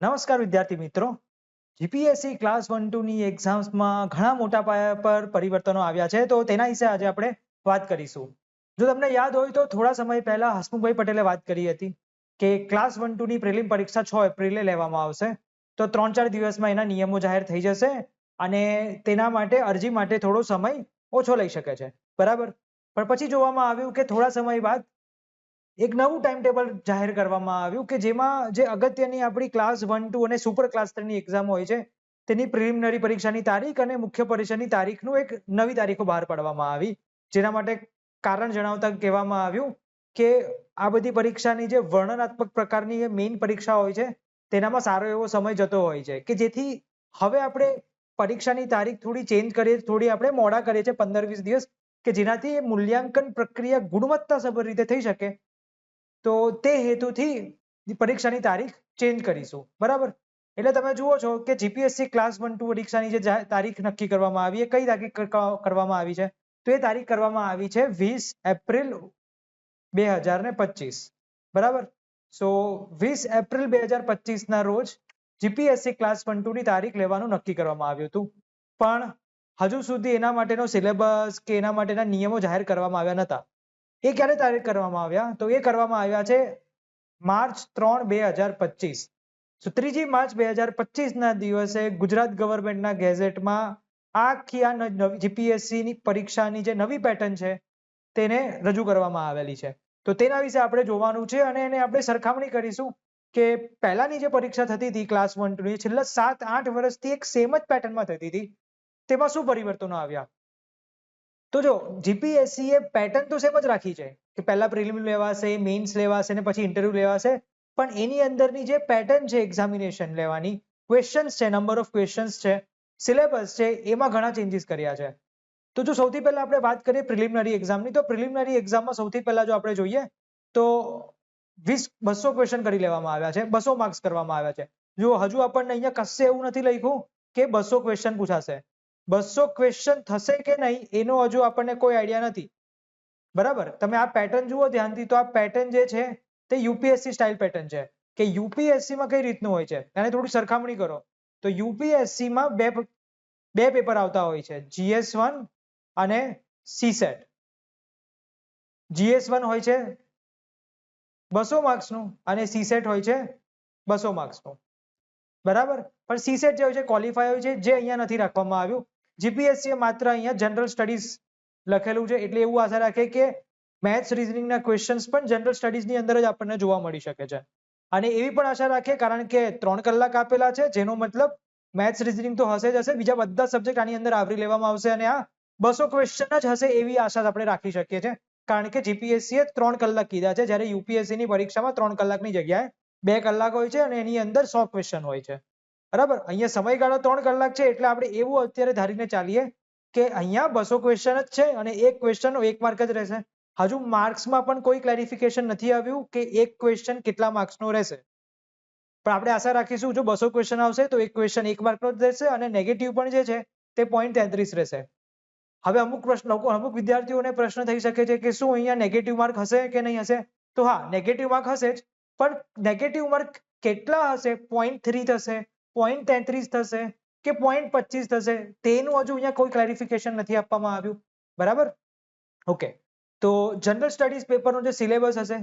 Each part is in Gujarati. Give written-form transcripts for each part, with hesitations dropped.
નમસ્કાર વિદ્યાર્થી મિત્રો, જીપીએસસી ક્લાસ 1-2 ની એક્ઝામ્સમાં ઘણા મોટા પાયા પર પરિવર્તનો આવ્યા છે, તો તેના વિશે આજે આપણે વાત કરીશું. જો તમને યાદ હોય તો થોડા સમય પહેલા હસમુખભાઈ પટેલે વાત કરી હતી કે ક્લાસ 1-2 ની પ્રિલિમ પરીક્ષા 6 એપ્રિલે લેવામાં આવશે, તો 3-4 દિવસમાં એના નિયમો જાહેર થઈ જશે અને તેના માટે અરજી માટે થોડો સમય ઓછો લઈ શકે છે, બરાબર. પણ પછી જોવામાં આવ્યું કે થોડા સમય બાદ એક નવું ટાઈમ ટેબલ જાહેર કરવામાં આવ્યું કે જેમાં જે અગત્યની આપણી ક્લાસ 1-2 અને સુપર ક્લાસ 3 ની એક્ઝામ હોય છે તેની પ્રિલિમિનરી પરીક્ષાની તારીખ અને મુખ્ય પરીક્ષાની તારીખનું એક નવી તારીખો બહાર પાડવામાં આવી, જેના માટે કારણ જણાવતા કહેવામાં આવ્યું કે આ બધી પરીક્ષાની જે વર્ણનાત્મક પ્રકારની મેઇન પરીક્ષા હોય છે તેનામાં સારો એવો સમય જતો હોય છે કે જેથી હવે આપણે પરીક્ષાની તારીખ થોડી ચેન્જ કરીએ, થોડી આપણે મોડા કરીએ છીએ 15-20 દિવસ, કે જેનાથી મૂલ્યાંકન પ્રક્રિયા ગુણવત્તાસભર રીતે થઈ શકે. તો તે હેતુથી પરીક્ષાની તારીખ ચેન્જ કરીશું, બરાબર. એટલે તમે જુઓ છો કે જીપીએસસી ક્લાસ 1-2 પરીક્ષાની જે તારીખ નક્કી કરવામાં આવી એ કઈ તારીખ કરવામાં આવી છે, તો એ તારીખ કરવામાં આવી છે 20 એપ્રિલ 2025, બરાબર. સો 20 એપ્રિલ 2025 ના રોજ જીપીએસસી ક્લાસ 1-2 ની તારીખ લેવાનું નક્કી કરવામાં આવ્યું હતું, પણ હજુ સુધી એના માટેનો સિલેબસ કે એના માટેના નિયમો જાહેર કરવામાં આવ્યા નહોતા. એ ક્યારે તારીખ કરવામાં આવ્યા, તો એ કરવામાં આવ્યા છે માર્ચ 3, 2025. તો 3 માર્ચ 2025 ના દિવસે ગુજરાત ગવર્મેન્ટના ગેઝેટમાં આખી આ જીપીએસસી ની પરીક્ષાની જે નવી પેટર્ન છે તેને રજૂ કરવામાં આવેલી છે. તો તેના વિશે આપણે જોવાનું છે અને એને આપણે સરખામણી કરીશું કે પહેલાની જે પરીક્ષા થતી હતી ક્લાસ 1-2 ની છેલ્લા 7-8 વર્ષથી એક સેમ જ પેટર્નમાં થતી હતી, તેમાં શું પરિવર્તનો આવ્યા. તો જો જીપીએસસી એ પેટર્ન તો સેમ જ રાખી છે કે પહેલા પ્રિલિમ લેવાશે, મેઇન્સ લેવાશે અને પછી ઇન્ટરવ્યુ લેવાશે, પણ એની અંદરની જે પેટર્ન છે એક્ઝામિનેશન લેવાની, ક્વેશ્ચન્સ છે, નંબર ઓફ ક્વેશ્ચન્સ છે, સિલેબસ છે, એમાં ઘણા ચેન્જીસ કર્યા છે. તો જો સૌથી પહેલા આપણે વાત કરીએ પ્રિલિમિનરી એક્ઝામની, તો પ્રિલિમિનરી એક્ઝામમાં સૌથી પહેલા જો આપણે જોઈએ તો 200 ક્વેશ્ચન કરી લેવામાં આવ્યા છે, 200 માર્ક્સ કરવામાં આવ્યા છે. જો હજુ આપણને અહીંયા કશે એવું નથી લખ્યું કે 200 ક્વેશ્ચન પૂછાશે. 200 ક્વેશ્ચન થશે કે નહીં એનો હજુ આપણને કોઈ આઈડિયા નથી, બરાબર. તમે આ પેટર્ન જુઓ ધ્યાનથી, તો આ પેટર્ન જે છે તે યુપીએસસી સ્ટાઇલ પેટર્ન છે કે યુપીએસસી માં કઈ રીતનું હોય છે એને થોડી સરખામણી કરો. તો યુપીએસસી માં બે પેપર આવતા હોય છે, GS1 અને CSET. GS1 હોય છે 200 માર્ક્સનું અને CSET હોય છે 200 માર્ક્સનું, બરાબર. પણ CSET જે હોય છે ક્વોલિફાય હોય છે, જે અહીંયા નથી રાખવામાં આવ્યું. જીપીએસસી માત્ર અહીંયા જનરલ સ્ટડીઝ લખેલું છે, એટલે એવું આશા રાખે કે મેથ્સ રીઝનિંગના ક્વેશ્ચન્સ પણ જનરલ સ્ટડીઝની અંદર જ આપણને જોવા મળી શકે છે. અને એવી પણ આશા રાખે કારણ કે 3 કલાક આપેલા છે, જેનો મતલબ મેથ્સ રીઝનિંગ તો હશે જ હશે, બીજા બધા સબ્જેક્ટ આની અંદર આવરી લેવામાં આવશે અને આ 200 ક્વેશ્ચન જ હશે એવી આશા આપણે રાખી શકીએ છીએ, કારણ કે જીપીએસસી એ 3 કલાક કીધા છે, જ્યારે યુપીએસસી ની પરીક્ષામાં 3 કલાકની જગ્યાએ 2 કલાક હોય છે અને એની અંદર 100 ક્વેશ્ચન હોય છે, બરાબર. અહીંયા સમયગાળો 3 કલાક છે, એટલે આપણે એવું અત્યારે ધારીને ચાલીએ કે અહીંયા 200 ક્વેશ્ચન જ છે અને એક ક્વેશ્ચનનો 1 માર્ક જ રહેશે. હજુ માર્ક્સમાં પણ કોઈ ક્લેરિફિકેશન નથી આવ્યું કે એક ક્વેશ્ચન કેટલા માર્ક્સનો રહેશે, પણ આપણે આશા રાખીશું જો 200 ક્વેશ્ચન આવશે તો એક ક્વેશ્ચન 1 માર્કનો જ રહેશે અને નેગેટિવ પણ જે છે તે 0.33 રહેશે. હવે અમુક વિદ્યાર્થીઓને પ્રશ્ન થઈ શકે છે કે શું અહીંયા નેગેટિવ માર્ક હશે કે નહીં હશે, તો હા, નેગેટિવ માર્ક હશે જ, પણ નેગેટિવ માર્ક કેટલા હશે, 0.3 થશે, 0.33 થશે કે 0.25 થશે, તેનું હજુ અહીંયા કોઈ ક્લેરિફિકેશન નથી આપવામાં આવ્યું, બરાબર. ઓકે, તો જનરલ સ્ટડીઝ પેપરનો જે સિલેબસ હશે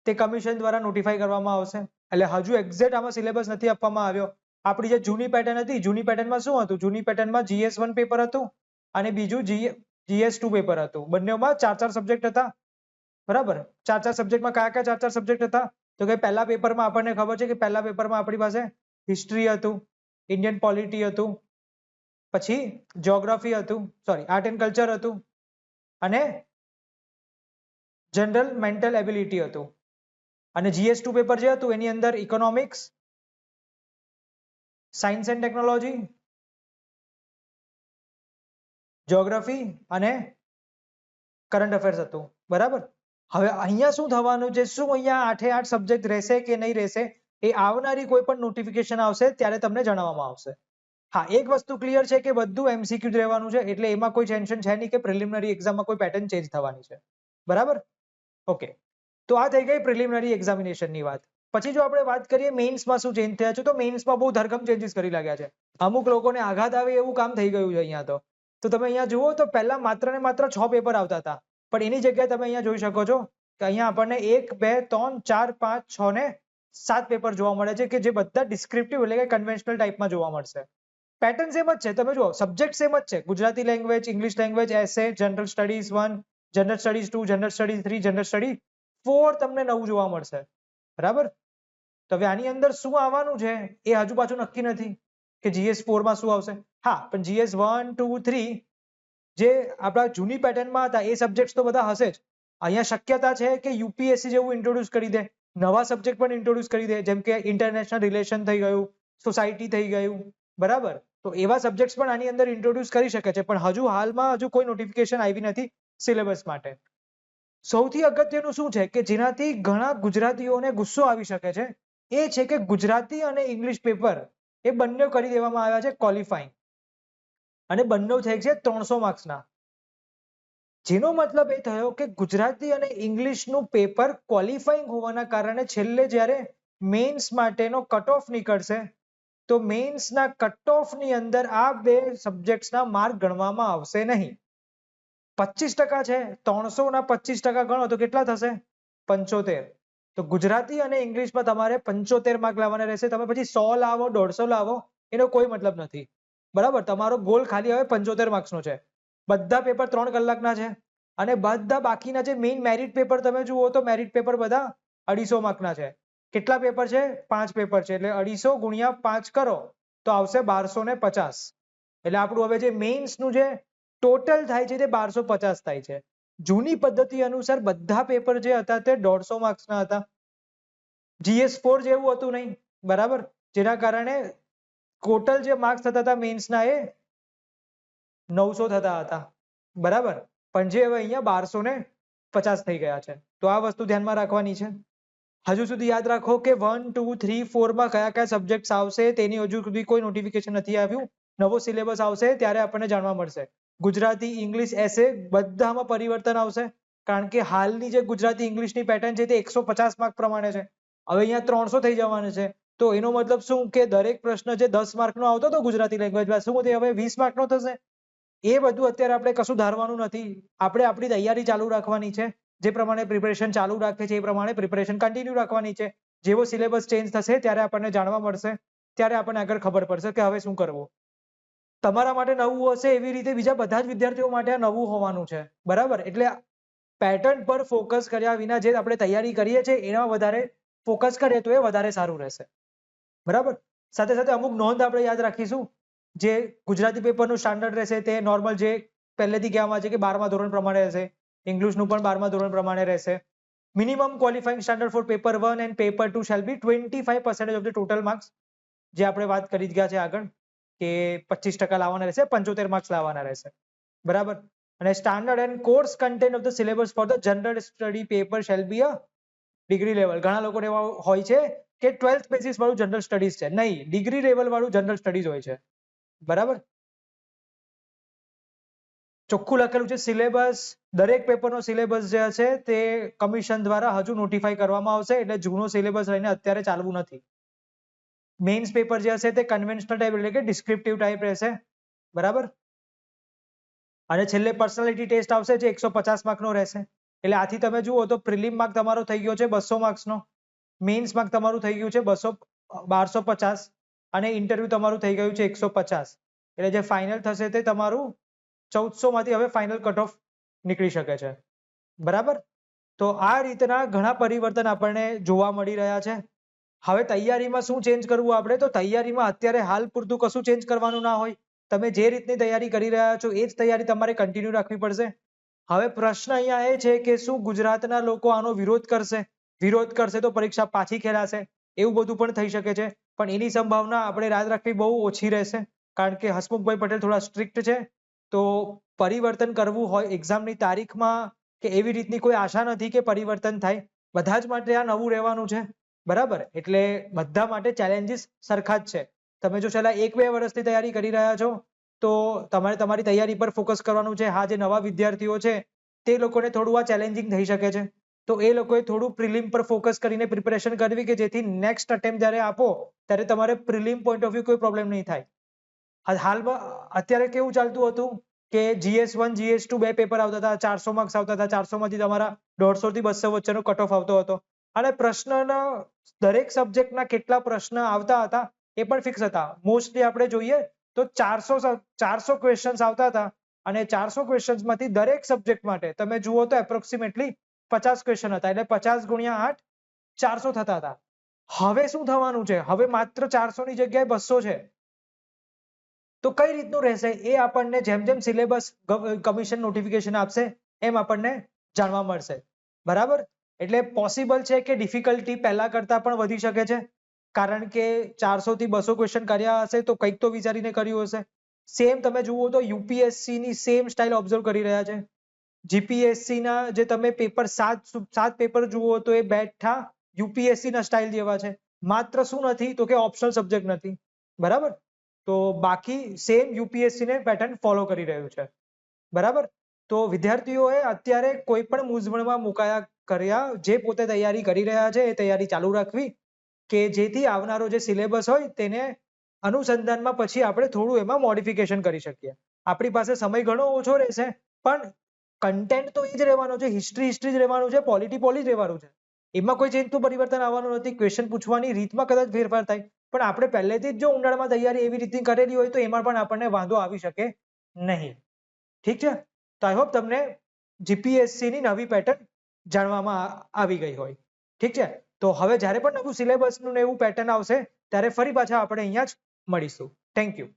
તે કમિશન દ્વારા નોટિફાઈ કરવામાં આવશે, એટલે હજુ એક્ઝેક્ટ આમાં સિલેબસ નથી આપવામાં આવ્યો. આપણી જે જૂની પેટર્ન હતી, જૂની પેટર્નમાં શું હતું, જૂની પેટર્નમાં GS1 પેપર હતું અને બીજું GS2 પેપર હતું, બંનેમાં 4-4 સબ્જેક્ટ હતા, બરાબર. 4-4 સબ્જેક્ટમાં કયા કયા 4-4 સબ્જેક્ટ હતા, તો કે પહેલા પેપરમાં આપણને ખબર છે કે પહેલા પેપરમાં આપણી પાસે હિસ્ટ્રી હતું, ઇન્ડિયન પોલિટી હતું, પછી જ્યોગ્રાફી હતું, સોરી આર્ટ એન્ડ કલ્ચર હતું અને જનરલ મેન્ટલ એબિલિટી હતું. અને GS2 પેપર જે હતું એની અંદર economics, science and technology, geography અને કરંટ અફેર્સ હતું, બરાબર. હવે અહીંયા શું થવાનું છે, શું અહીંયા 8-8 સબ્જેક્ટ રહેશે કે નહીં રહેશે એ આવનારી કોઈ પણ નોટિફિકેશન આવશે ત્યારે તમને જણાવવામાં આવશે. હા, એક વસ્તુ ક્લિયર છે કે બધું MCQ જ રહેવાનું છે, એટલે એમાં કોઈ ટેન્શન છે નહીં કે પ્રિલિમિનરી એક્ઝામમાં કોઈ પેટર્ન ચેન્જ થવાની છે, બરાબર. ઓકે, તો આ થઈ ગઈ પ્રિલિમિનરી એક્ઝામિનેશનની વાત. પછી જો આપણે વાત કરીએ મેઇન્સમાં શું ચેન્જ થયા છે, તો મેઇન્સમાં બહુ ધરખમ ચેન્જીસ કરી લાગ્યા છે. અમુક લોકોને આઘાત આવે એવું કામ થઈ ગયું છે અહીંયા તો તમે અહીંયા જુઓ તો પહેલા માત્ર ને માત્ર 6 પેપર આવતા હતા, પણ એની જગ્યાએ તમે અહીંયા જોઈ શકો છો કે અહીંયા આપણને 1 2 3 4 5 6 ને 7 પેપર જોવા મળે છે કે જે બધા ડિસ્ક્રિપ્ટિવ એટલે કે કન્વેન્શનલ ટાઈપમાં જોવા મળશે. પેટર્ન સેમ જ છે, તમે જુઓ સબ્જેક્ટ સેમ જ છે, Gujarati language, English language, essay, general studies 1, general studies 2, general studies 3, general study 4 તમને નવું જોવા મળશે. બરાબર. તો હવે આની અંદર શું આવવાનું છે એ હજુ પાછું નક્કી નથી કે GS4 માં શું આવશે. હા, પણ GS 1 2 3 જે આપણા જૂની પેટર્નમાં હતા એ સબ્જેક્ટ્સ તો બધા હશે જ. અહીંયા શક્યતા છે કે UPSC જેવું ઇન્ટ્રોડ્યુસ કરી દે, નવા સબ્જેક્ટ પણ ઇન્ટ્રોડ્યુસ કરી દે, જેમ કે ઇન્ટરનેશનલ રિલેશન થઈ ગયું, સોસાયટી થઈ ગયું. બરાબર. તો એવા સબ્જેક્ટ્સ પણ આની અંદર ઇન્ટ્રોડ્યુસ કરી શકે છે, પણ હજુ હાલમાં હજુ કોઈ નોટિફિકેશન આવી નથી સિલેબસ માટે. સૌથી અગત્યનું શું છે કે જેનાથી ઘણા ગુજરાતીઓને ગુસ્સો આવી શકે છે એ છે કે ગુજરાતી અને ઇંગ્લિશ પેપર એ બંને કરી દેવામાં આવ્યા છે ક્વોલિફાઈંગ, અને બંને થઈ છે 300 માર્ક્સના. જેનો મતલબ એ થયો કે ગુજરાતી અને ઇંગ્લિશનું પેપર ક્વોલિફાઈંગ હોવાના કારણે છેલ્લે જ્યારે મેઇન્સ માટેનો કટ ઓફ નીકળશે તો મેઇન્સના કટ ઓફની અંદર આ બે સબ્જેક્ટ્સના માર્ક ગણવામાં આવશે નહીં. 25% છે, 300 ના 25% ગણો તો કેટલા થશે? 75. તો ગુજરાતી અને ઇંગ્લિશમાં તમારે 75 માર્ક લાવવાના રહેશે. તમે પછી 100 લાવો 150 લાવો એનો કોઈ મતલબ નથી. બરાબર. તમારો ગોલ ખાલી હવે 75 માર્ક્સનો છે. બધા પેપર 3 કલાકના છે અને બધા બાકીના જે મેઇન મેરિટ પેપર તમે જુઓ તો મેરિટ પેપર બધા 250 માર્કના છે. કેટલા પેપર છે? 5 પેપર છે, એટલે 250 ગુણ્યા 5 કરો તો આવશે 1250. એટલે આપણું હવે જે મેઇન્સનું જે ટોટલ થાય છે તે 1250 થાય છે. જૂની પદ્ધતિ અનુસાર બધા પેપર જે હતા તે 150 માર્ક્સના હતા. GS4 જેવું હતું નહીં. બરાબર. જેના કારણે ટોટલ જે માર્ક્સ થતા હતા મેઇન્સના એ 900 થતા હતા. બરાબર. પણ જે હવે અહીંયા 1250 થઈ ગયા છે. તો આ વસ્તુ ધ્યાનમાં રાખવાની છે. હજુ સુધી યાદ રાખો કે 1 2 3 4 માં કયા કયા સબ્જેક્ટ્સ આવશે તેની હજુ સુધી કોઈ નોટિફિકેશન નથી આવ્યું. નવો સિલેબસ આવશે ત્યારે આપણને જાણવા મળશે. ગુજરાતી, ઇંગ્લિશ, એસે બધામાં પરિવર્તન આવશે, કારણ કે હાલની જે ગુજરાતી ઇંગ્લિશની પેટર્ન છે તે 150 માર્ક પ્રમાણે છે. હવે અહીંયા 300 થઈ જવાના છે. તો એનો મતલબ શું કે દરેક પ્રશ્ન જે 10 માર્કનો આવતો હતો ગુજરાતી લેંગ્વેજમાં શું તે હવે 20 માર્કનો થશે. એ બધું અત્યારે આપણે કશું ધારવાનું નથી. આપણે આપણી તૈયારી ચાલુ રાખવાની છે. જે પ્રમાણે પ્રિપેરેશન ચાલુ રાખે છે એ પ્રમાણે પ્રિપેરેશન કન્ટિન્યુ રાખવાની છે. જેવો સિલેબસ ચેન્જ થશે ત્યારે આપણને જાણવા મળશે, ત્યારે આપણને આગળ ખબર પડશે કે હવે શું કરવું. તમારા માટે નવું હશે એવી રીતે બીજા બધા જ વિદ્યાર્થીઓ માટે આ નવું હોવાનું છે. બરાબર. એટલે પેટર્ન પર ફોકસ કર્યા વિના જે આપણે તૈયારી કરીએ છીએ એના વધારે ફોકસ કરીએ તો એ વધારે સારું રહેશે. બરાબર. સાથે સાથે અમુક નોંધ આપણે યાદ રાખીશું. જે ગુજરાતી પેપરનું સ્ટાન્ડર્ડ રહેશે તે નોર્મલ જે પહેલેથી કહેવામાં છે કે 12મા ધોરણ પ્રમાણે રહેશે. ઇંગ્લિશનું પણ 12મા ધોરણ પ્રમાણે રહેશે. Minimum qualifying standard for paper 1 and paper 2 shall be 25% of the total marks. જે આપણે વાત કરી ગયા છે આગળ કે 25% લાવવાના રહેશે, 75 માર્ક્સ લાવવાના રહેશે. બરાબર. અને standard and course content of the syllabus for the general study paper shall be a degree level. ઘણા લોકોને એવા હોય છે કે 12th બેસિસ વાળું જનરલ સ્ટડીઝ છે. નહીં, ડિગ્રી લેવલ વાળું જનરલ સ્ટડીઝ હોય છે. બરાબર. ચોખ્ખું લખેલું છે સિલેબસ. દરેક પેપરનો સિલેબસ જે છે તે કમિશન દ્વારા હજુ નોટિફાઈ કરવામાં આવશે, એટલે જૂનો સિલેબસ લઈને અત્યારે ચાલવું નથી. મેઇન્સ પેપર જે હશે તે કન્વેન્શનલ ટાઈપ એટલે કે ડિસ્ક્રિપ્ટિવ ટાઈપ રહેશે. બરાબર. અને છેલ્લે પર્સનાલિટી ટેસ્ટ આવશે જે 150 માર્કનો રહેશે. એટલે આથી તમે જુઓ તો પ્રિલિમ માર્ક તમારો થઈ ગયો છે 200 માર્ક્સનો, મેઇન્સ માર્ક તમારું થઈ ગયું છે 1250 અને ઇન્ટરવ્યુ તમારું થઈ ગયું છે 150. એટલે જે ફાઇનલ થશે તે તમારું 1400 માંથી હવે ફાઇનલ કટ ઓફ નીકળી શકે છે. બરાબર. તો આ રીતના ઘણા પરિવર્તન આપણને જોવા મળી રહ્યા છે. હવે તૈયારીમાં શું ચેન્જ કરવું આપણે? તો તૈયારીમાં અત્યારે હાલ પૂરતું કશું ચેન્જ કરવાનું ના હોય. તમે જે રીતની તૈયારી કરી રહ્યા છો એ જ તૈયારી તમારે કન્ટિન્યુ રાખવી પડશે. હવે પ્રશ્ન અહીંયા એ છે કે શું ગુજરાતના લોકો આનો વિરોધ કરશે? વિરોધ કરશે તો પરીક્ષા પાછી ખેલાશે, એવું બધું પણ થઈ શકે છે. પણ એની સંભાવના આપણે યાદ રાખવી બહુ ઓછી રહેશે, કારણ કે હસમુખભાઈ પટેલ થોડા સ્ટ્રિક્ટ છે. તો પરિવર્તન કરવું હોય એક્ઝામની તારીખમાં કે એવી રીતની કોઈ આશા નથી કે પરિવર્તન થાય. બધા જ માટે આ નવું રહેવાનું છે. બરાબર. એટલે બધા માટે ચેલેન્જીસ સરખા જ છે. તમે જો છેલ્લા 1-2 વર્ષથી તૈયારી કરી રહ્યા છો તો તમારે તમારી તૈયારી પર ફોકસ કરવાનું છે. હા, જે નવા વિદ્યાર્થીઓ છે તે લોકોને થોડું આ ચેલેન્જિંગ થઈ શકે છે તો એ લોકોએ થોડું પ્રિલિમ પર ફોકસ કરીને પ્રિપેરેશન કરવી કે જેથી નેક્સ્ટ અટેમ્પ્ટ જ્યારે આપો ત્યારે તમારે પ્રિલિમ પોઈન્ટ ઓફ વ્યૂ કોઈ પ્રોબ્લેમ નહીં થાય। હાલમાં અત્યારે કેવું ચાલતું હતું કે GS1 GS2 બે પેપર આવતા હતા, 400 માર્ક્સ આવતા હતા, 400 માંથી તમારા 150 થી 200 વચ્ચેનો કટ ઓફ આવતો હતો અને પ્રશ્નના દરેક સબ્જેક્ટના કેટલા પ્રશ્ન આવતા હતા એ પણ ફિક્સ હતા। મોસ્ટલી આપણે જોઈએ તો 400 ક્વેશ્ચન્સ આવતા હતા અને 400 ક્વેશ્ચન્સ માંથી દરેક સબ્જેક્ટ માટે તમે જુઓ તો એપ્રોક્સિમેટલી 50 ક્વેશ્ચન હતા એટલે 50 ગુણ્યા 8 400 થતા હતા। હવે શું થવાનું છે? હવે માત્ર 400 ની જગ્યાએ 200 છે। તો કઈ રીતનું રહેશે એ આપણને જેમ જેમ સિલેબસ કમિશન નોટિફિકેશન આપશે એમ આપણને જાણવા મળશે, બરાબર? એટલે પોસિબલ છે કે ડિફિકલ્ટી પહેલા કરતા પણ વધી શકે છે કારણ કે 400 થી 200 ક્વેશ્ચન કર્યા હશે તો કંઈક તો વિચારીને કર્યું હશે। સેમ તમે જુઓ તો યુપીએસસી ની સેમ સ્ટાઇલ ઓબ્ઝર્વ કરી રહ્યા છે। જીપીએસસી ના જે તમે પેપર 7 પેપર જુઓ તો એ બેઠા યુપીએસસી ના સ્ટાઇલ જેવા છે, માત્ર શું નથી તો કે ઓપ્શનલ સબ્જેક્ટ નથી, બરાબર? તો બાકી સેમ યુપીએસસી ને પેટર્ન ફોલો કરી રહ્યું છે, બરાબર? તો વિદ્યાર્થીઓએ અત્યારે કોઈ પણ મૂંઝવણમાં મુકાયા કર્યા જે પોતે તૈયારી કરી રહ્યા છે એ તૈયારી ચાલુ રાખવી કે જેથી આવનારો જે સિલેબસ હોય તેને અનુસંધાનમાં પછી આપણે થોડું એમાં મોડિફિકેશન કરી શકીએ। આપણી પાસે સમય ઘણો ઓછો રહેશે પણ કન્ટેન્ટ તો એ જ રહેવાનો છે, હિસ્ટ્રી જ રહેવાનું છે, પોલિટી જ રહેવાનું છે, એમાં કોઈ ચેન્જ તો પરિવર્તન આવવાનું નથી। ક્વેશ્ચન પૂછવાની રીતમાં કદાચ ફેરફાર થાય પણ આપણે પહેલેથી જ જો ઊંડાણમાં તૈયારી એવી રીતની કરેલી હોય તો એમાં પણ આપણને વાંધો આવી શકે નહીં, ઠીક છે? તો આઈ હોપ તમને જીપીએસસી ની નવી પેટર્ન જાણવામાં આવી ગઈ હોય, ઠીક છે? તો હવે જ્યારે પણ નવું સિલેબસનું ને એવું પેટર્ન આવશે ત્યારે ફરી પાછા આપણે અહીંયા જ મળીશું। Thank you.